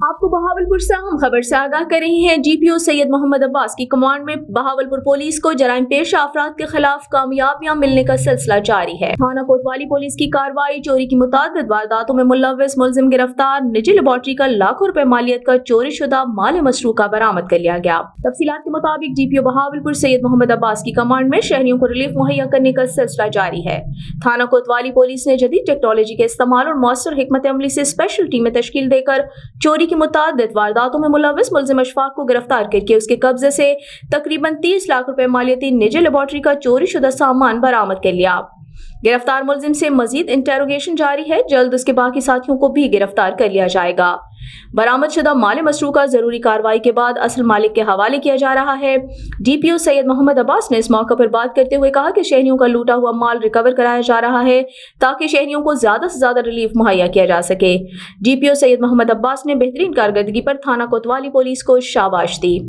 आपको बहावलपुर से अहम खबर से आगाह कर रही हैं। जीपीओ सैयद मोहम्मद अब्बास की कमांड में बहावलपुर पुलिस को जराइम पेशा अफराद के खिलाफ कामयाबियां मिलने का सिलसिला जारी है। थाना कोतवाली पुलिस की कार्रवाई, चोरी की मुतादिद वारदातों में मुलव्विस मुलजिम गिरफ्तार, निजी लेबोरेटरी का लाखों रुपए मालियत का चोरी शुदा माल मसरूका बरामद कर लिया गया। तफसीलात के मुताबिक जीपीओ बहावलपुर सैयद मोहम्मद अब्बास की कमांड में शहरियों को रिलीफ मुहैया करने का सिलसिला जारी है। थाना कोतवाली पुलिस ने जदीद टेक्नोलॉजी के इस्तेमाल और मौसर हिकमत अमली से स्पेशल टीमें तश्कील देकर चोरी की मुतादिद वारदातों में मुलव्विस मुलजिम अशफाक को गिरफ्तार करके उसके कब्जे से तकरीबन 30 लाख रुपए मालियती निजी लेबोरेटरी का चोरी शुदा सामान बरामद कर लिया। गिरफ्तार मुलजिम से मजीद इंटेरोगेशन जारी है। जल्द उसके बाकी साथियों को भी गिरफ्तार कर लिया जाएगा। बरामद शुदा माल मसरूका जरूरी कार्रवाई के बाद असल मालिक के हवाले किया जा रहा है। डीपीओ सैयद मोहम्मद अब्बास ने इस मौके पर बात करते हुए कहा कि शहरियों का लूटा हुआ माल रिकवर कराया जा रहा है ताकि शहरियों को ज्यादा से ज्यादा रिलीफ मुहैया किया जा सके। डीपीओ सैयद मोहम्मद अब्बास ने बेहतरीन कारकर्दगी पर थाना कोतवाली पुलिस को शाबाश दी।